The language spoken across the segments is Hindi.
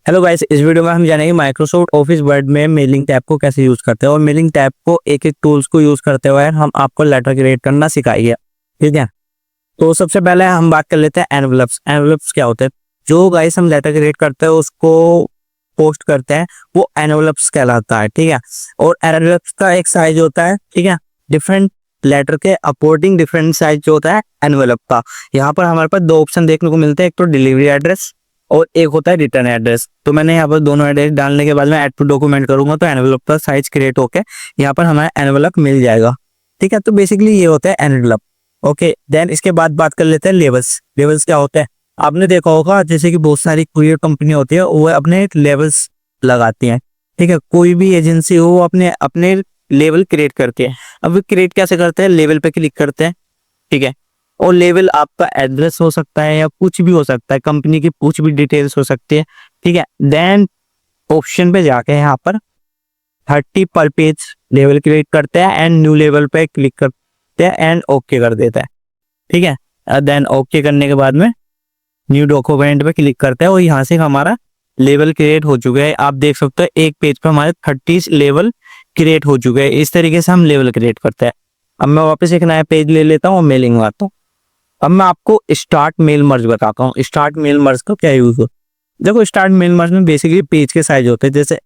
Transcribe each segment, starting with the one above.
हेलो गाइस, इस वीडियो में हम जानेंगे माइक्रोसॉफ्ट ऑफिस वर्ड में मेलिंग टैब को कैसे यूज करते हैं और मेलिंग टैब को एक एक टूल्स को यूज करते हुए हम आपको लेटर क्रिएट करना सिखाएंगे। ठीक है, तो सबसे पहले हम बात कर लेते हैं एनवलप्स। एनवलप्स क्या होते हैं? जो गाइस हम लेटर क्रिएट करते हैं उसको पोस्ट करते हैं, वो एनवलप्स कहलाता है। ठीक है, और एनवलप्स का एक साइज होता है, ठीक है, डिफरेंट लेटर के अकॉर्डिंग डिफरेंट साइज जो होता है एनवलप का। यहाँ पर हमारे पास दो ऑप्शन देखने को मिलते हैं, एक तो डिलीवरी एड्रेस और एक होता है रिटर्न एड्रेस। तो मैंने यहाँ पर दोनों एड्रेस डालने के बाद में ऐड टू डॉक्यूमेंट करूंगा तो एनवलप का साइज क्रिएट होकर यहाँ पर हमारा एनवलप मिल जाएगा। ठीक है, तो बेसिकली ये होता है एनवलप। ओके, देन इसके बाद बात कर लेते हैं लेवल्स। लेवल्स क्या होते हैं? आपने देखा होगा जैसे कि बहुत सारी कुरियर कंपनी होती है, वो अपने लेवल्स लगाती हैं। ठीक है, कोई भी एजेंसी हो वो अपने अपने लेवल क्रिएट करती है। अब क्रिएट कैसे करते हैं? लेवल पे क्लिक करते हैं, ठीक है, और लेवल आपका एड्रेस हो सकता है या कुछ भी हो सकता है, कंपनी की कुछ भी डिटेल्स हो सकती है। ठीक है, देन ऑप्शन पे जाके यहाँ पर 30 पर पेज लेवल क्रिएट करते हैं एंड न्यू लेवल पे क्लिक करते हैं एंड ओके कर देते हैं। ठीक है, देन ओके करने के बाद में न्यू डॉक्यूमेंट पे क्लिक करते हैं और यहाँ से हमारा लेवल क्रिएट हो चुका है। आप देख सकते हैं एक पेज पे हमारे 30 लेवल क्रिएट हो चुके हैं। इस तरीके से हम लेवल क्रिएट करते हैं। अब मैं वापस एक नया पेज ले लेता हूँ और मेलिंग आता हूँ। अब मैं आपको स्टार्ट मेल मर्ज बताता हूँ। स्टार्ट मेल मर्ज का क्या यूज हो? देखो, स्टार्ट मेल मर्ज में बेसिकली पेज के साइज होते हैं, जैसे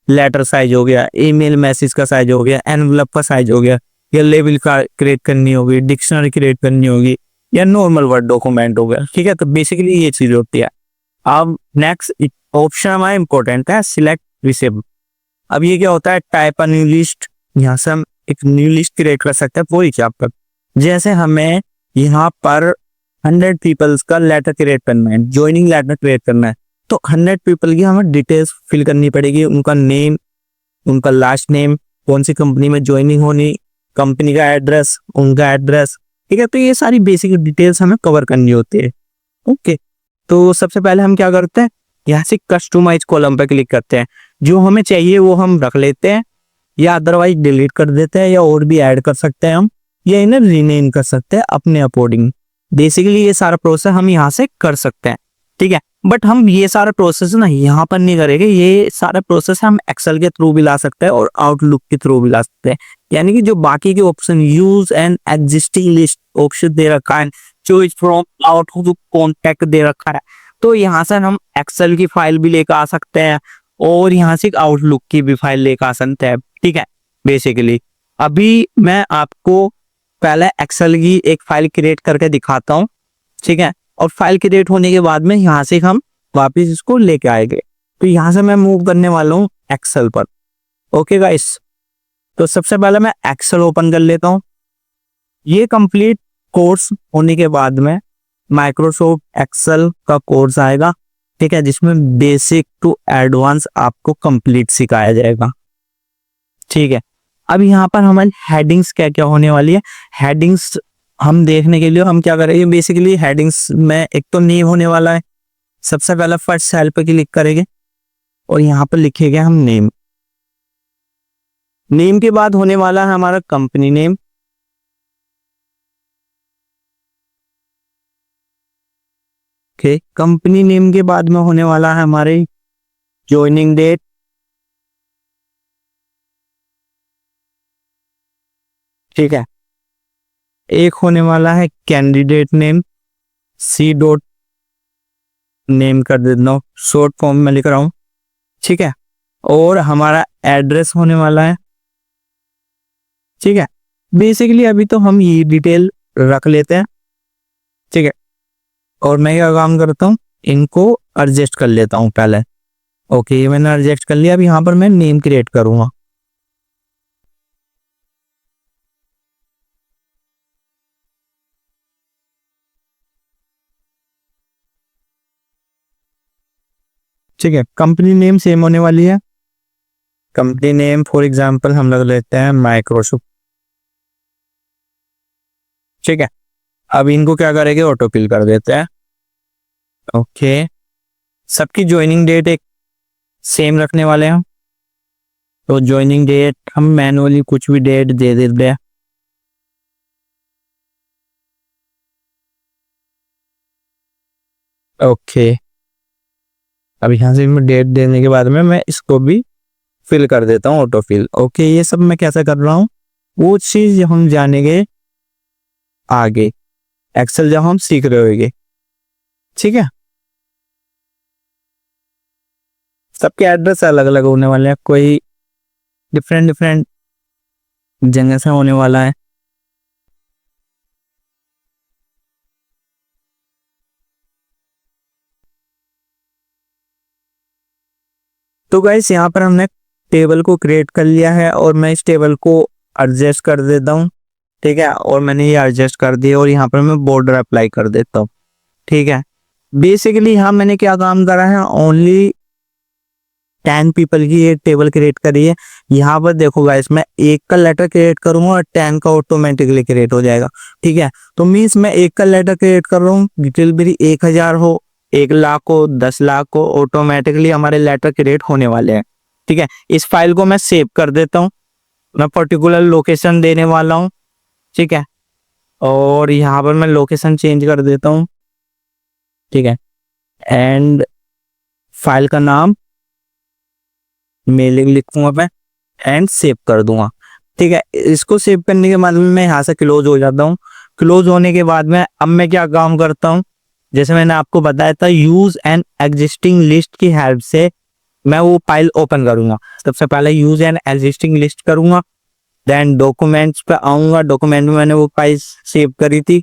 लेटर साइज हो गया, ईमेल मैसेज का साइज हो गया, एनवलप का साइज हो गया, या लेवल का क्रिएट करनी होगी, डिक्शनरी क्रिएट करनी होगी, या नॉर्मल वर्ड डॉक्यूमेंट हो गया। ठीक है, तो बेसिकली ये चीज होती है। अब नेक्स्ट ऑप्शन हमारा इंपॉर्टेंट है, सिलेक्ट रिसेव। अब ये क्या होता है? Type a new list. यहाँ से हम एक न्यू लिस्ट क्रिएट कर सकते हैं पूरी चैप्टर। जैसे हमें यहाँ पर 100 पीपल्स का लेटर क्रिएट करना है, ज्वाइनिंग लेटर क्रिएट करना है, तो 100 पीपल की हमें डिटेल्स फिल करनी पड़ेगी। उनका नेम, उनका लास्ट नेम, कौन सी कंपनी में ज्वाइनिंग होनी, कंपनी का एड्रेस, उनका एड्रेस। ठीक है, तो ये सारी बेसिक डिटेल्स हमें कवर करनी होती है। ओके, तो सबसे पहले हम क्या करते हैं? यहाँ से कस्टमाइज कॉलम पे क्लिक करते हैं। जो हमें चाहिए वो हम रख लेते हैं, या अदरवाइज डिलीट कर देते हैं, या और भी ऐड कर सकते हैं हम, या इन्हें रीनेम कर सकते हैं अपने अकॉर्डिंग। बेसिकली ये सारा प्रोसेस हम यहाँ से कर सकते हैं। ठीक है, बट हम ये सारा प्रोसेस ना यहाँ पर नहीं करेंगे। ये सारा प्रोसेस हम एक्सेल के थ्रू भी ला सकते हैं और आउटलुक के थ्रू भी ला सकते हैं। यानी कि जो बाकी के option, use and existing list option दे रखा है, चॉइस फ्रॉम आउटलुक कॉन्टैक्ट दे रखा है, तो यहाँ से हम एक्सेल की फाइल भी लेकर आ सकते हैं और यहाँ से आउटलुक की भी फाइल लेकर आ सकते हैं। ठीक है, बेसिकली अभी मैं आपको पहले एक्सेल की एक फाइल क्रिएट करके दिखाता हूँ। ठीक है, और फाइल क्रिएट होने के बाद में यहाँ से हम वापस इसको लेके आएंगे। तो यहाँ से मैं मूव करने वाला हूँ एक्सेल पर। ओके गाइस, तो सबसे पहले मैं एक्सेल ओपन कर लेता हूँ। ये कंप्लीट कोर्स होने के बाद में माइक्रोसॉफ्ट एक्सेल का कोर्स आएगा। ठीक है, जिसमें बेसिक टू एडवांस आपको कंप्लीट सिखाया जाएगा। ठीक है, अब यहाँ पर हमारी हेडिंग्स क्या क्या होने वाली है, हेडिंग्स हम देखने के लिए हम क्या करेंगे? बेसिकली हेडिंग्स में एक तो नेम होने वाला है। सबसे पहले फर्स्ट सेल पे क्लिक करेंगे और यहाँ पर लिखेंगे हम नेम। नेम के बाद होने वाला है हमारा company name. Okay, company name के बाद में होने वाला है हमारे ज्वाइनिंग डेट। ठीक है, एक होने वाला है candidate name, C dot name कर देता हूँ, शॉर्ट फॉर्म में लिख रहा हूँ। ठीक है, और हमारा एड्रेस होने वाला है। ठीक है, बेसिकली अभी तो हम ये डिटेल रख लेते हैं। ठीक है, और मैं क्या काम करता हूँ, इनको एडजस्ट कर लेता हूँ पहले। ओके, ये मैंने एडजस्ट कर लिया। अब यहाँ पर मैं नेम क्रिएट करूंगा। ठीक है, कंपनी नेम सेम होने वाली है। कंपनी नेम फॉर एग्जांपल हम लग लेते हैं माइक्रोसॉफ्ट। ठीक है, अब इनको क्या करेंगे? ऑटो फिल कर देते हैं। ओके, सबकी ज्वाइनिंग डेट एक सेम रखने वाले हैं। तो ज्वाइनिंग डेट हम मैनुअली कुछ भी डेट दे देते हैं। ओके, अब यहाँ से मैं डेट देने के बाद में मैं इसको भी फिल कर देता हूँ ऑटो फिल। ओके, ये सब मैं कैसे कर रहा हूँ वो चीज हम जानेंगे आगे, एक्सेल जब हम सीख रहे होंगे। ठीक है, सबके एड्रेस अलग अलग होने वाले हैं, कोई डिफरेंट डिफरेंट जगह से होने वाला है। तो गाइस यहाँ पर हमने टेबल को क्रिएट कर लिया है और मैं इस टेबल को एडजस्ट कर देता हूँ। ठीक है, और मैंने ये एडजस्ट कर दिया और यहाँ पर मैं बॉर्डर अप्लाई कर देता हूँ। ठीक है, बेसिकली यहाँ मैंने क्या काम करा है, ओनली 10 पीपल की ये टेबल क्रिएट करी है। यहाँ पर देखो गाइस, मैं एक का लेटर क्रिएट करूंगा और 10 का ऑटोमेटिकली क्रिएट हो जाएगा। ठीक है, तो मीन्स मैं एक का लेटर क्रिएट कर रहा हूँ, डिटेल मेरी 1000 हो, 1 लाख हो, 10 लाख हो, ऑटोमेटिकली हमारे लेटर क्रिएट होने वाले हैं। ठीक है, इस फाइल को मैं सेव कर देता हूँ, मैं पर्टिकुलर लोकेशन देने वाला हूँ। ठीक है, और यहाँ पर मैं लोकेशन चेंज कर देता हूँ। ठीक है, एंड फाइल का नाम मेलिंग लिखूंगा मैं एंड सेव कर दूंगा। ठीक है, इसको सेव करने के बाद में मैं यहाँ से क्लोज हो जाता हूँ। क्लोज होने के बाद में अब मैं क्या काम करता हूँ, जैसे मैंने आपको बताया था, यूज एन एग्जिस्टिंग लिस्ट की हेल्प से मैं वो फाइल ओपन करूंगा। सबसे पहले यूज एन एग्जिस्टिंग लिस्ट करूंगा, देन डॉक्यूमेंट्स पे आऊंगा, डॉक्यूमेंट में मैंने वो फाइल सेव करी थी।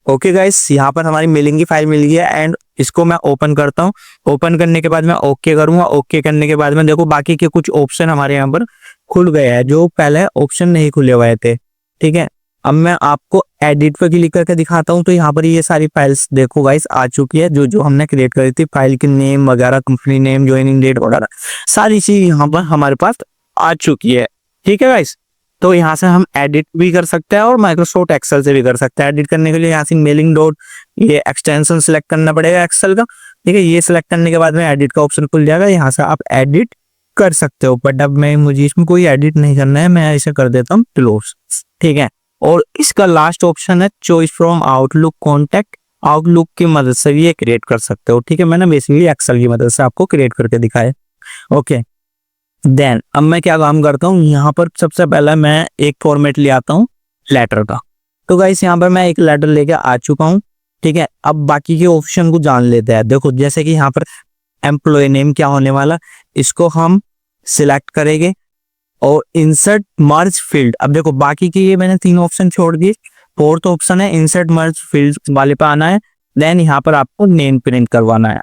ओके गाइस, यहाँ पर हमारी मेलिंग की फाइल मिल गई है एंड इसको मैं ओपन करता हूँ। ओपन करने के बाद मैं ओके करूंगा। ओके करने के बाद में देखो बाकी के कुछ ऑप्शन हमारे यहाँ पर खुल गए हैं जो पहले ऑप्शन नहीं खुले हुए थे। ठीक है, अब मैं आपको एडिट पे क्लिक करके दिखाता हूँ। तो यहाँ पर ये सारी फाइल्स देखो गाइस आ चुकी है, जो जो हमने क्रिएट करी थी, फाइल के नेम वगैरह, कंपनी नेम, ज्वाइनिंग डेट वगैरह सारी चीज यहाँ पर हमारे पास आ चुकी है। ठीक है गाइस, तो यहाँ से हम एडिट भी कर सकते हैं और माइक्रोसॉफ्ट एक्सेल से भी कर सकते हैं। एडिट करने के लिए यहाँ से मेलिंग डॉट ये एक्सटेंशन सेलेक्ट करना पड़ेगा एक्सेल का। ठीक है, ये सिलेक्ट करने के बाद में एडिट का ऑप्शन खुल जाएगा, यहाँ से आप एडिट कर सकते हो। बट अब मैं मुझे इसमें कोई एडिट नहीं करना है, मैं इसे कर देता हूँ क्लोज। ठीक है, और इसका लास्ट ऑप्शन है choice from outlook contact. Outlook की मदद से भी ये क्रिएट कर सकते हो। ठीक है, मैंने बेसिकली एक्सेल की मदद से आपको क्रिएट करके दिखाया। ओके, देन अब मैं क्या काम करता हूँ, यहाँ पर सबसे पहले मैं एक फॉर्मेट ले आता हूँ लेटर का। तो गाइस यहाँ पर मैं एक लेटर लेके आ चुका हूँ। ठीक है, अब बाकी के ऑप्शन को जान लेते हैं। देखो जैसे कि यहाँ पर एम्प्लॉय नेम क्या होने वाला, इसको हम सिलेक्ट करेंगे और इंसर्ट मर्ज फील्ड। अब देखो बाकी के ये मैंने 3 ऑप्शन छोड़ दिए, 4th ऑप्शन है इंसर्ट मर्ज फील्ड वाले पे आना है। देन यहाँ पर आपको नेम प्रिंट करवाना है।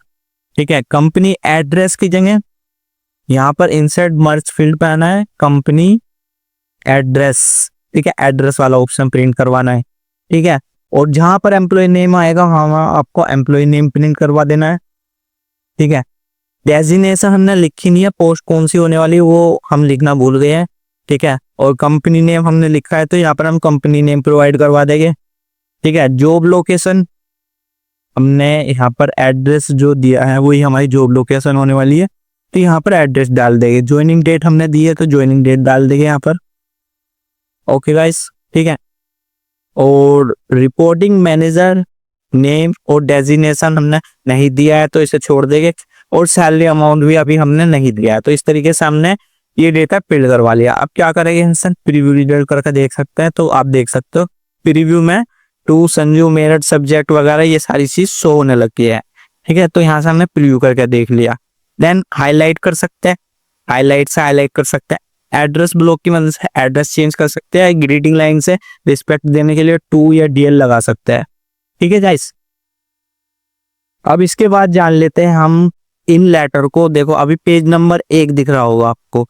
ठीक है, कंपनी एड्रेस की जगह यहाँ पर इंसर्ट मर्ज फील्ड पे आना है, कंपनी एड्रेस। ठीक है, एड्रेस वाला ऑप्शन प्रिंट करवाना है। ठीक है, और जहां पर एम्प्लॉय नेम आएगा वहां आपको एम्प्लॉय नेम प्रिंट करवा देना है। ठीक है, डेजिग्नेशन हमने लिखी नहीं है, पोस्ट कौन सी होने वाली वो हम लिखना भूल गए हैं। ठीक है, और कंपनी नेम हमने लिखा है तो यहाँ पर हम कंपनी नेम प्रोवाइड करवा देंगे। ठीक है, जॉब लोकेशन हमने यहाँ पर एड्रेस जो दिया है वही हमारी जॉब लोकेशन होने वाली है, तो यहाँ पर एड्रेस डाल देंगे। ज्वाइनिंग डेट हमने दी है तो ज्वाइनिंग डेट डाल देंगे यहाँ पर। ओके गाइस, ठीक है, और रिपोर्टिंग मैनेजर नेम और डेजिग्नेशन हमने नहीं दिया है तो इसे छोड़ देंगे, और सैलरी अमाउंट भी अभी हमने नहीं दिया है। तो इस तरीके से हमने ये डेटा फिल करवा लिया। अब क्या करेंगे इंसान, प्रीव्यू रिजल्ट करके देख सकते हैं। तो आप देख सकते हो प्रीव्यू में टू संजू मेरठ सब्जेक्ट वगैरह ये सारी चीज शो होने लगी है। ठीक है, तो यहाँ से हमने प्रीव्यू करके देख लिया। देन हाईलाइट कर सकते हैं, हाईलाइट से हाईलाइट कर सकते हैं। एड्रेस ब्लॉक की मदद से एड्रेस चेंज कर सकते हैं। ग्रीटिंग लाइन से रिस्पेक्ट देने के लिए 2 या DL लगा सकते हैं। ठीक है गाइस, अब इसके बाद जान लेते हैं हम इन लेटर को। देखो अभी पेज नंबर 1 दिख रहा होगा आपको।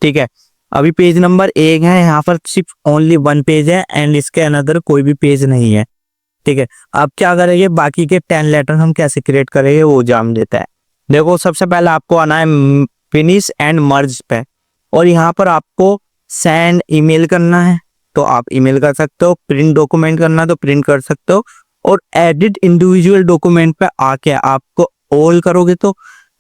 ठीक है, अभी पेज नंबर 1 है, यहाँ पर सिर्फ ओनली 1 पेज है एंड इसके अनदर कोई भी पेज नहीं है। ठीक है, अब क्या करेंगे, बाकी के 10 लेटर हम कैसे क्रिएट करेंगे वो जान देता है। देखो सबसे पहले आपको आना है फिनिश एंड मर्ज पे, और यहाँ पर आपको सेंड ईमेल करना है तो आप ईमेल कर सकते हो, प्रिंट डॉक्यूमेंट करना है तो प्रिंट कर सकते हो, और एडिट इंडिविजुअल डॉक्यूमेंट पे आके आपको ऑल करोगे तो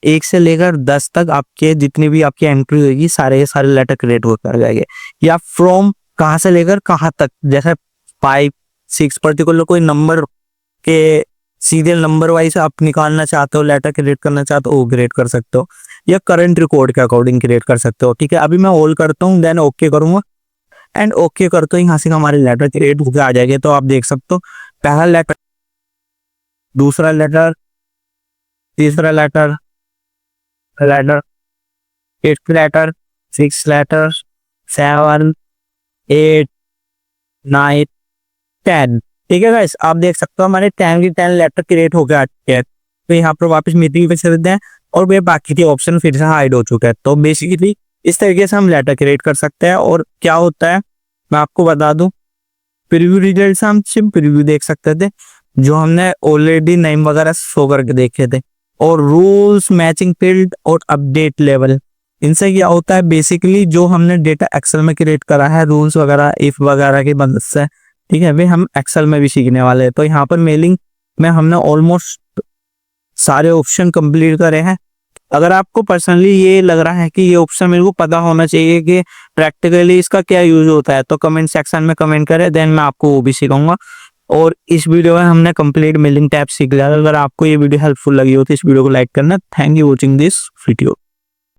1 से लेकर 10 तक आपके जितनी भी आपकी एंट्री होगी सारे के सारे लेटर क्रिएट होकर जाएंगे। या फ्रॉम कहाँ से लेकर कहाँ तक, जैसे 5, 6 पर्टिकुलर कोई नंबर के सीरियल नंबर वाइज आप निकालना चाहते हो, लेटर क्रिएट करना चाहते हो, वो क्रिएट कर सकते हो, या करंट रिकॉर्ड के अकॉर्डिंग क्रिएट कर सकते हो। ठीक है, अभी मैं ऑल करता हूँ, देन ओके करूंगा, एंड ओके करते ही यहाँ से हमारे लेटर क्रिएट होकर आ जाएंगे। तो आप देख सकते हो, पहला लेटर, दूसरा लेटर, तीसरा letter, letter, fifth letter, six letter, 7, 8, 9, 10। ठीक है गाइस, आप देख सकते हो हमारे 10 की 10 लेटर क्रिएट हो गया है। तो यहाँ पर वापस मीटिंग पे चलते हैं, और वे बाकी के ऑप्शन फिर से हाइड हो चुके हैं। तो बेसिकली इस तरीके से हम लेटर क्रिएट कर सकते हैं। और क्या होता है मैं आपको बता दूं, प्रीव्यू रिजल्ट हम सिर्फ प्रीव्यू देख सकते थे, जो हमने ऑलरेडी नेम वगैरह शो करके देखे थे। और रूल्स, मैचिंग फील्ड और अपडेट लेवल, इनसे क्या होता है बेसिकली जो हमने डेटा एक्सेल में क्रिएट करा है, रूल्स वगैरह, इफ वगैरह की मदद से, ठीक है, वे हम एक्सेल में भी सीखने वाले हैं। तो यहाँ पर मेलिंग में हमने ऑलमोस्ट सारे ऑप्शन कंप्लीट करे हैं। अगर आपको पर्सनली ये लग रहा है कि ये ऑप्शन मेरे को पता होना चाहिए कि प्रैक्टिकली इसका क्या यूज होता है, तो कमेंट सेक्शन में कमेंट करें, देन मैं आपको वो भी सिखाऊंगा। और इस वीडियो में हमने कंप्लीट मेलिंग टैब सीख लिया। अगर आपको ये वीडियो हेल्पफुल लगी हो तो इस वीडियो को लाइक करना। Thank you watching this video.